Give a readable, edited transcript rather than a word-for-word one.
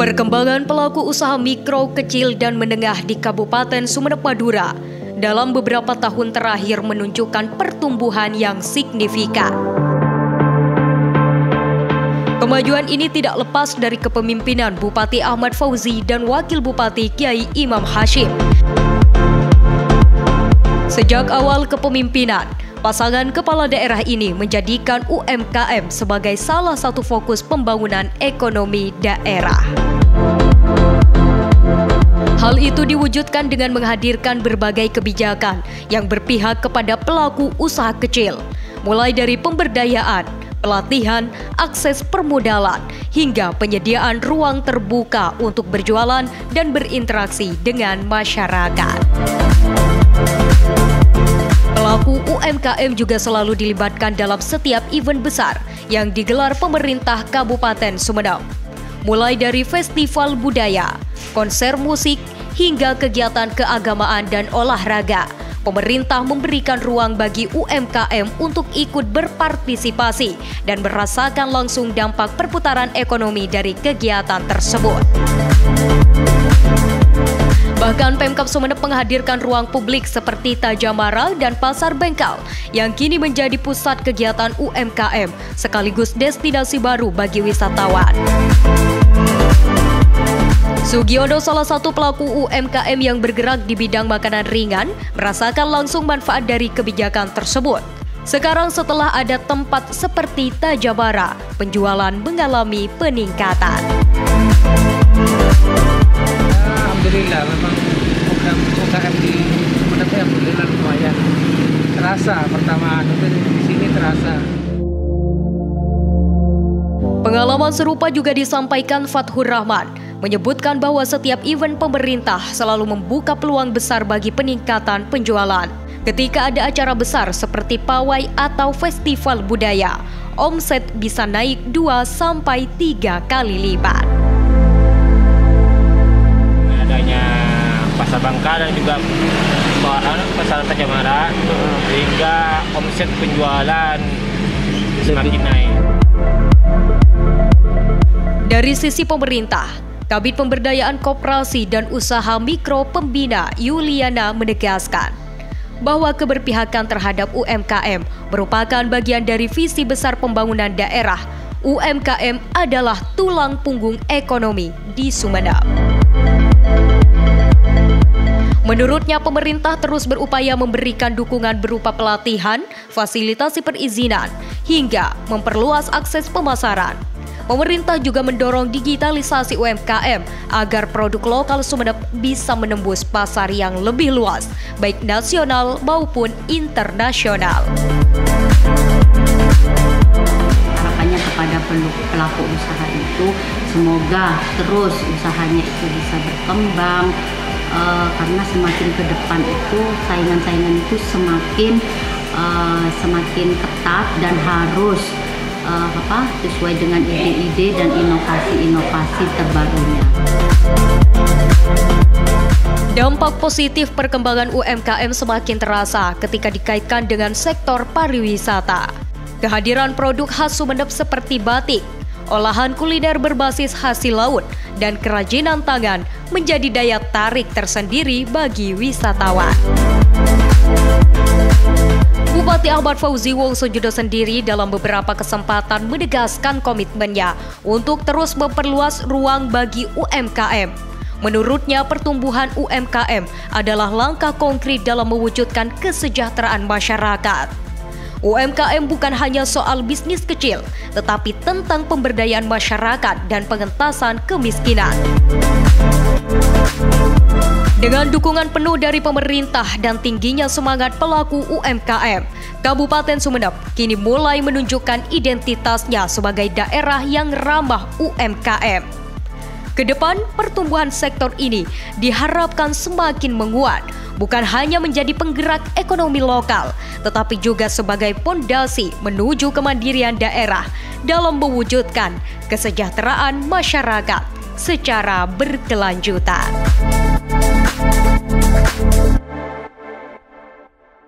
Perkembangan pelaku usaha mikro, kecil, dan menengah di Kabupaten Sumeneb, Madura dalam beberapa tahun terakhir menunjukkan pertumbuhan yang signifikan. Kemajuan ini tidak lepas dari kepemimpinan Bupati Ahmad Fauzi dan Wakil Bupati Kiai Imam Hashim. Sejak awal kepemimpinan, pasangan kepala daerah ini menjadikan UMKM sebagai salah satu fokus pembangunan ekonomi daerah. Hal itu diwujudkan dengan menghadirkan berbagai kebijakan yang berpihak kepada pelaku usaha kecil, mulai dari pemberdayaan, pelatihan, akses permodalan, hingga penyediaan ruang terbuka untuk berjualan dan berinteraksi dengan masyarakat. Pelaku UMKM juga selalu dilibatkan dalam setiap event besar yang digelar pemerintah Kabupaten Sumeneb. Mulai dari festival budaya, konser musik, hingga kegiatan keagamaan dan olahraga, pemerintah memberikan ruang bagi UMKM untuk ikut berpartisipasi dan merasakan langsung dampak perputaran ekonomi dari kegiatan tersebut. Bahkan Pemkab Sumeneb menghadirkan ruang publik seperti Tajamara dan Pasar Bengkal yang kini menjadi pusat kegiatan UMKM sekaligus destinasi baru bagi wisatawan. Sugiono, salah satu pelaku UMKM yang bergerak di bidang makanan ringan, merasakan langsung manfaat dari kebijakan tersebut. Sekarang setelah ada tempat seperti Tajamara, penjualan mengalami peningkatan. Alhamdulillah, memang program UMKM di Sumeneb alhamdulillah lumayan terasa. Pertama di sini terasa. Pengalaman serupa juga disampaikan Fathur Rahman, menyebutkan bahwa setiap event pemerintah selalu membuka peluang besar bagi peningkatan penjualan. Ketika ada acara besar seperti pawai atau festival budaya, omset bisa naik 2-3 kali lipat. Adanya Pasar Bangka dan juga Pasar Tajamara, sehingga omset penjualan semakin naik. Dari sisi pemerintah, Kabid Pemberdayaan Koperasi dan Usaha Mikro Pembina Yuliana menegaskan bahwa keberpihakan terhadap UMKM merupakan bagian dari visi besar pembangunan daerah. UMKM adalah tulang punggung ekonomi di Sumeneb. Menurutnya, pemerintah terus berupaya memberikan dukungan berupa pelatihan, fasilitasi perizinan, hingga memperluas akses pemasaran. Pemerintah juga mendorong digitalisasi UMKM agar produk lokal Sumeneb bisa menembus pasar yang lebih luas, baik nasional maupun internasional. Harapannya kepada pelaku usaha itu, semoga terus usahanya itu bisa berkembang, karena semakin ke depan itu saingan-saingan itu semakin ketat dan harus sesuai dengan ide-ide dan inovasi-inovasi terbarunya. Dampak positif perkembangan UMKM semakin terasa ketika dikaitkan dengan sektor pariwisata. Kehadiran produk khas Sumeneb seperti batik, olahan kuliner berbasis hasil laut, dan kerajinan tangan menjadi daya tarik tersendiri bagi wisatawan. Bupati Ahmad Fauzi Wongsojudo sendiri dalam beberapa kesempatan menegaskan komitmennya untuk terus memperluas ruang bagi UMKM. Menurutnya, pertumbuhan UMKM adalah langkah konkret dalam mewujudkan kesejahteraan masyarakat. UMKM bukan hanya soal bisnis kecil, tetapi tentang pemberdayaan masyarakat dan pengentasan kemiskinan. Dengan dukungan penuh dari pemerintah dan tingginya semangat pelaku UMKM, Kabupaten Sumeneb kini mulai menunjukkan identitasnya sebagai daerah yang ramah UMKM. Kedepan, pertumbuhan sektor ini diharapkan semakin menguat, bukan hanya menjadi penggerak ekonomi lokal, tetapi juga sebagai pondasi menuju kemandirian daerah dalam mewujudkan kesejahteraan masyarakat secara berkelanjutan.